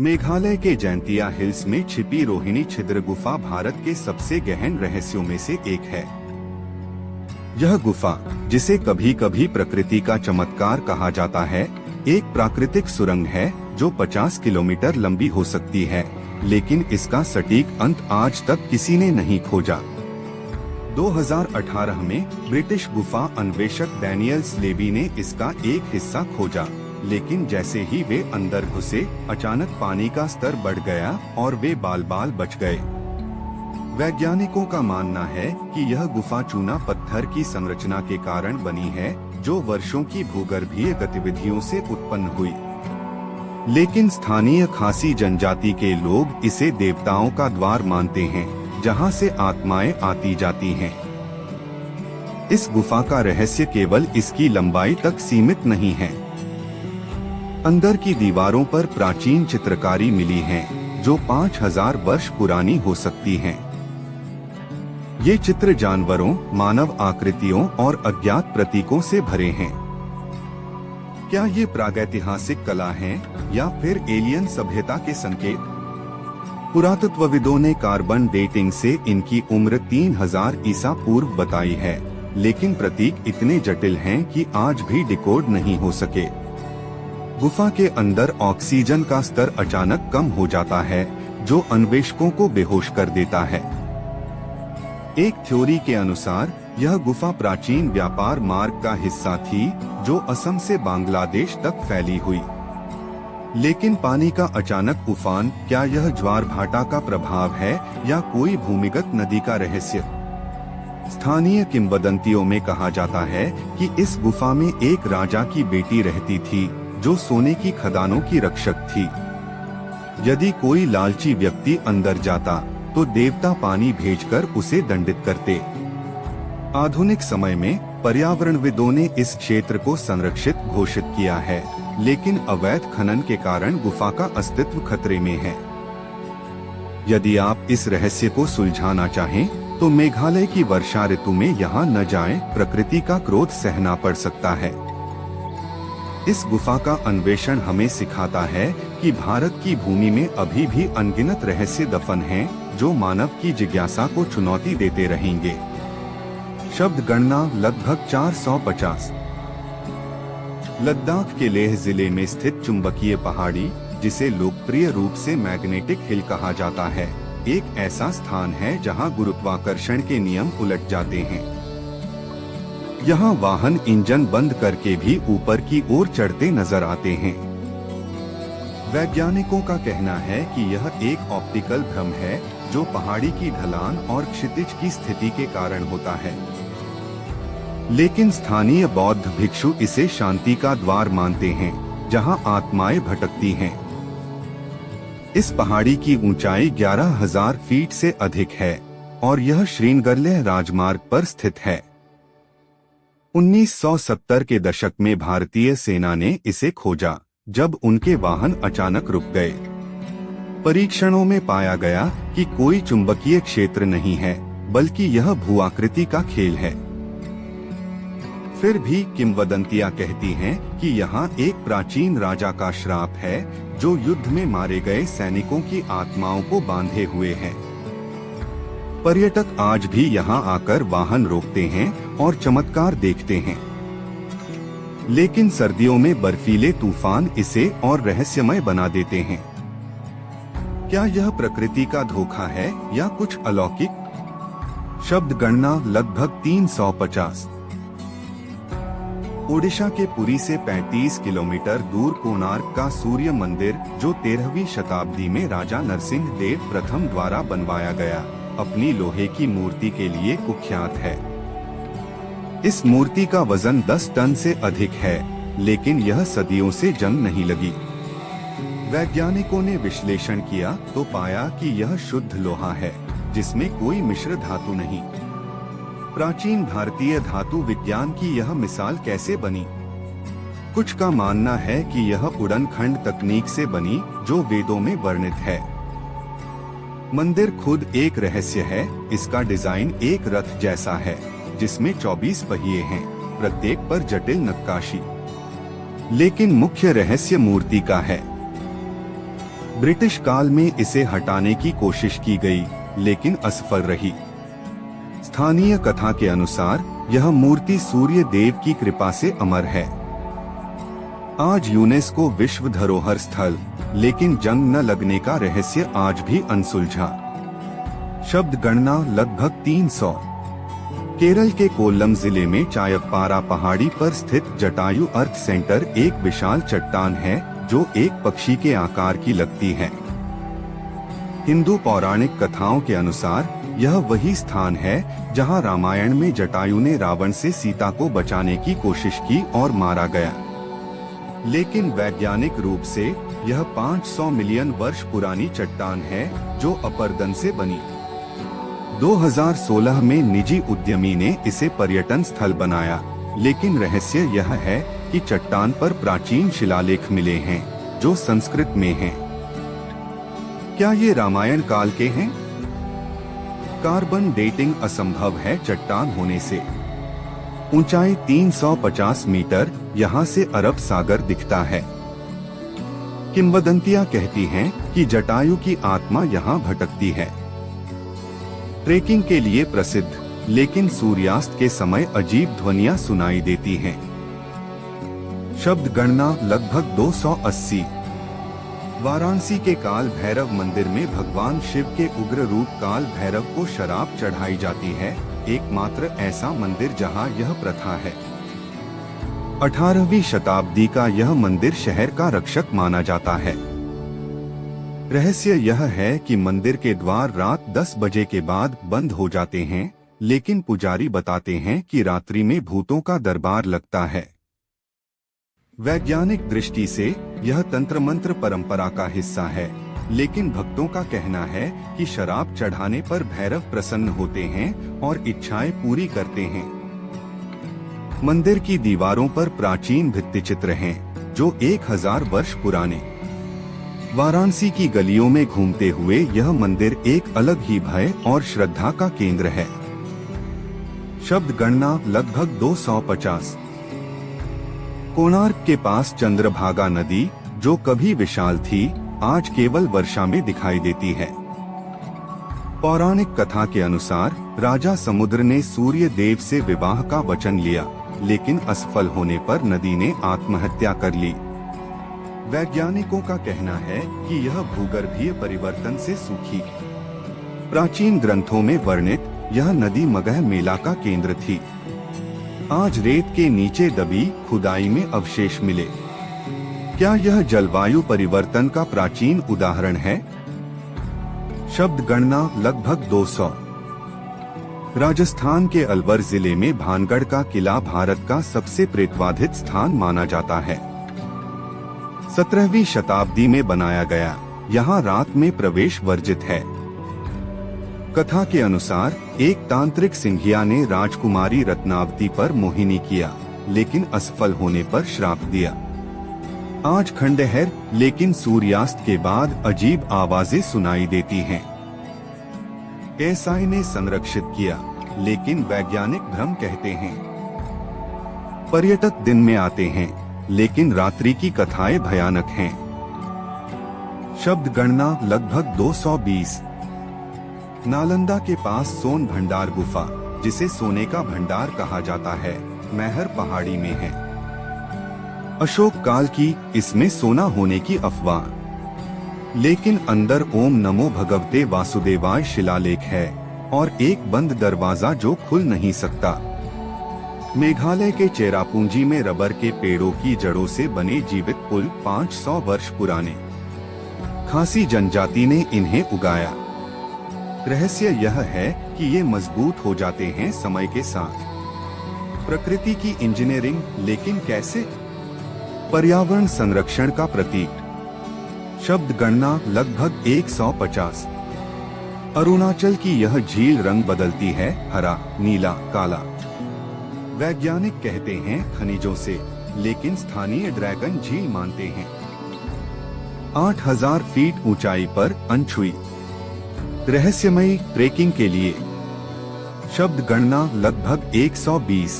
मेघालय के जैंतिया हिल्स में छिपी रोहिणी छिद्र गुफा भारत के सबसे गहन रहस्यों में से एक है। यह गुफा, जिसे कभी कभी प्रकृति का चमत्कार कहा जाता है, एक प्राकृतिक सुरंग है जो 50 किलोमीटर लंबी हो सकती है, लेकिन इसका सटीक अंत आज तक किसी ने नहीं खोजा। 2018 में ब्रिटिश गुफा अन्वेषक डैनियल स्लेबी ने इसका एक हिस्सा खोजा, लेकिन जैसे ही वे अंदर घुसे, अचानक पानी का स्तर बढ़ गया और वे बाल बाल बच गए। वैज्ञानिकों का मानना है कि यह गुफा चूना पत्थर की संरचना के कारण बनी है, जो वर्षों की भूगर्भीय गतिविधियों से उत्पन्न हुई। लेकिन स्थानीय खासी जनजाति के लोग इसे देवताओं का द्वार मानते हैं, जहां से आत्माएं आती जाती हैं। इस गुफा का रहस्य केवल इसकी लंबाई तक सीमित नहीं है। अंदर की दीवारों पर प्राचीन चित्रकारी मिली है, जो 5000 वर्ष पुरानी हो सकती हैं। ये चित्र जानवरों, मानव आकृतियों और अज्ञात प्रतीकों से भरे हैं। क्या ये प्रागैतिहासिक कला हैं या फिर एलियन सभ्यता के संकेत? पुरातत्वविदों ने कार्बन डेटिंग से इनकी उम्र 3000 ईसा पूर्व बताई है, लेकिन प्रतीक इतने जटिल हैं कि आज भी डिकोड नहीं हो सके। गुफा के अंदर ऑक्सीजन का स्तर अचानक कम हो जाता है, जो अन्वेषकों को बेहोश कर देता है। एक थ्योरी के अनुसार यह गुफा प्राचीन व्यापार मार्ग का हिस्सा थी, जो असम से बांग्लादेश तक फैली हुई। लेकिन पानी का अचानक उफान, क्या यह ज्वार भाटा का प्रभाव है या कोई भूमिगत नदी का रहस्य? स्थानीय किंवदंतियों में कहा जाता है कि इस गुफा में एक राजा की बेटी रहती थी, जो सोने की खदानों की रक्षक थी। यदि कोई लालची व्यक्ति अंदर जाता, तो देवता पानी भेजकर उसे दंडित करते। आधुनिक समय में पर्यावरणविदों ने इस क्षेत्र को संरक्षित घोषित किया है, लेकिन अवैध खनन के कारण गुफा का अस्तित्व खतरे में है। यदि आप इस रहस्य को सुलझाना चाहें, तो मेघालय की वर्षा ऋतु में यहाँ न जाएं, प्रकृति का क्रोध सहना पड़ सकता है। इस गुफा का अन्वेषण हमें सिखाता है कि भारत की भूमि में अभी भी अनगिनत रहस्य दफन हैं, जो मानव की जिज्ञासा को चुनौती देते रहेंगे। शब्द गणना लगभग 450। लद्दाख के लेह जिले में स्थित चुंबकीय पहाड़ी, जिसे लोकप्रिय रूप से मैग्नेटिक हिल कहा जाता है, एक ऐसा स्थान है जहां गुरुत्वाकर्षण के नियम उलट जाते हैं। यहाँ वाहन इंजन बंद करके भी ऊपर की ओर चढ़ते नजर आते हैं। वैज्ञानिकों का कहना है कि यह एक ऑप्टिकल भ्रम है, जो पहाड़ी की ढलान और क्षितिज की स्थिति के कारण होता है। लेकिन स्थानीय बौद्ध भिक्षु इसे शांति का द्वार मानते हैं, जहां आत्माएं भटकती हैं। इस पहाड़ी की ऊंचाई 11,000 फीट से अधिक है और यह श्रीनगर राजमार्ग पर स्थित है। 1970 के दशक में भारतीय सेना ने इसे खोजा, जब उनके वाहन अचानक रुक गए। परीक्षणों में पाया गया कि कोई चुंबकीय क्षेत्र नहीं है, बल्कि यह भूआकृति का खेल है। फिर भी किंवदंतियां कहती हैं कि यहाँ एक प्राचीन राजा का श्राप है, जो युद्ध में मारे गए सैनिकों की आत्माओं को बांधे हुए है। पर्यटक आज भी यहाँ आकर वाहन रोकते हैं और चमत्कार देखते हैं। लेकिन सर्दियों में बर्फीले तूफान इसे और रहस्यमय बना देते हैं। क्या यह प्रकृति का धोखा है या कुछ अलौकिक? शब्द गणना लगभग 350। ओडिशा के पुरी से 35 किलोमीटर दूर कोणार्क का सूर्य मंदिर, जो 13वीं शताब्दी में राजा नरसिंह देव प्रथम द्वारा बनवाया गया, अपनी लोहे की मूर्ति के लिए कुख्यात है। इस मूर्ति का वजन 10 टन से अधिक है, लेकिन यह सदियों से जंग नहीं लगी। वैज्ञानिकों ने विश्लेषण किया तो पाया कि यह शुद्ध लोहा है, जिसमें कोई मिश्र धातु नहीं। प्राचीन भारतीय धातु विज्ञान की यह मिसाल कैसे बनी? कुछ का मानना है कि यह उड़नखंड तकनीक से बनी, जो वेदों में वर्णित है। मंदिर खुद एक रहस्य है। इसका डिजाइन एक रथ जैसा है, जिसमें 24 पहिए हैं, प्रत्येक पर जटिल नक्काशी। लेकिन मुख्य रहस्य मूर्ति का है। ब्रिटिश काल में इसे हटाने की कोशिश की गई, लेकिन असफल रही। स्थानीय कथा के अनुसार यह मूर्ति सूर्य देव की कृपा से अमर है। आज यूनेस्को विश्व धरोहर स्थल, लेकिन जंग न लगने का रहस्य आज भी अनसुलझा। शब्द गणना लगभग 300। केरल के कोल्लम जिले में चायप्पारा पहाड़ी पर स्थित जटायु अर्थ सेंटर एक विशाल चट्टान है जो एक पक्षी के आकार की लगती है। हिंदू पौराणिक कथाओं के अनुसार यह वही स्थान है जहां रामायण में जटायु ने रावण से सीता को बचाने की कोशिश की और मारा गया। लेकिन वैज्ञानिक रूप से यह 500 मिलियन वर्ष पुरानी चट्टान है जो अपरदन से बनी। 2016 में निजी उद्यमी ने इसे पर्यटन स्थल बनाया, लेकिन रहस्य यह है कि चट्टान पर प्राचीन शिलालेख मिले हैं जो संस्कृत में हैं। क्या ये रामायण काल के हैं? कार्बन डेटिंग असंभव है चट्टान होने से। ऊंचाई 350 मीटर, यहाँ से अरब सागर दिखता है। किंवदंतियां कहती हैं कि जटायु की आत्मा यहाँ भटकती है। ट्रेकिंग के लिए प्रसिद्ध, लेकिन सूर्यास्त के समय अजीब ध्वनियां सुनाई देती हैं। शब्द गणना लगभग 280। वाराणसी के काल भैरव मंदिर में भगवान शिव के उग्र रूप काल भैरव को शराब चढ़ाई जाती है, एकमात्र ऐसा मंदिर जहां यह प्रथा है। 18वीं शताब्दी का यह मंदिर शहर का रक्षक माना जाता है। रहस्य यह है कि मंदिर के द्वार रात 10 बजे के बाद बंद हो जाते हैं, लेकिन पुजारी बताते हैं कि रात्रि में भूतों का दरबार लगता है। वैज्ञानिक दृष्टि से यह तंत्र मंत्र परंपरा का हिस्सा है, लेकिन भक्तों का कहना है कि शराब चढ़ाने पर भैरव प्रसन्न होते हैं और इच्छाएं पूरी करते हैं। मंदिर की दीवारों पर प्राचीन भित्तिचित्र हैं, जो 1000 वर्ष पुराने। वाराणसी की गलियों में घूमते हुए यह मंदिर एक अलग ही भय और श्रद्धा का केंद्र है। शब्द गणना लगभग 250। कोणार्क के पास चंद्रभागा नदी, जो कभी विशाल थी, आज केवल वर्षा में दिखाई देती है। पौराणिक कथा के अनुसार राजा समुद्र ने सूर्य देव से विवाह का वचन लिया, लेकिन असफल होने पर नदी ने आत्महत्या कर ली। वैज्ञानिकों का कहना है कि यह भूगर्भीय परिवर्तन से सूखी। प्राचीन ग्रंथों में वर्णित यह नदी मगह मेला का केंद्र थी। आज रेत के नीचे दबी खुदाई में अवशेष मिले। क्या यह जलवायु परिवर्तन का प्राचीन उदाहरण है? शब्द गणना लगभग 200। राजस्थान के अलवर जिले में भानगढ़ का किला भारत का सबसे प्रेतवाधित स्थान माना जाता है। 17वीं शताब्दी में बनाया गया, यहाँ रात में प्रवेश वर्जित है। कथा के अनुसार एक तांत्रिक सिंघिया ने राजकुमारी रत्नावती पर मोहिनी किया, लेकिन असफल होने पर श्राप दिया। आज खंडहर, लेकिन सूर्यास्त के बाद अजीब आवाजें सुनाई देती हैं। एएसआई ने संरक्षित किया, लेकिन वैज्ञानिक भ्रम कहते हैं। पर्यटक दिन में आते हैं, लेकिन रात्रि की कथाएं भयानक हैं। शब्द गणना लगभग 220। नालंदा के पास सोन भंडार गुफा, जिसे सोने का भंडार कहा जाता है, मैहर पहाड़ी में है। अशोक काल की इसमें सोना होने की अफवाह, लेकिन अंदर ओम नमो भगवते वासुदेवाय शिलालेख है और एक बंद दरवाजा जो खुल नहीं सकता। मेघालय के चेरापूंजी में रबर के पेड़ों की जड़ों से बने जीवित पुल 500 वर्ष पुराने। खासी जनजाति ने इन्हें उगाया। रहस्य यह है कि ये मजबूत हो जाते हैं समय के साथ। प्रकृति की इंजीनियरिंग, लेकिन कैसे? पर्यावरण संरक्षण का प्रतीक। शब्द गणना लगभग 150। अरुणाचल की यह झील रंग बदलती है, हरा, नीला, काला। वैज्ञानिक कहते हैं खनिजों से, लेकिन स्थानीय ड्रैगन झील मानते हैं। 8000 फीट ऊंचाई पर अनछुई। रहस्यमयी ट्रेकिंग के लिए। शब्द गणना लगभग 120।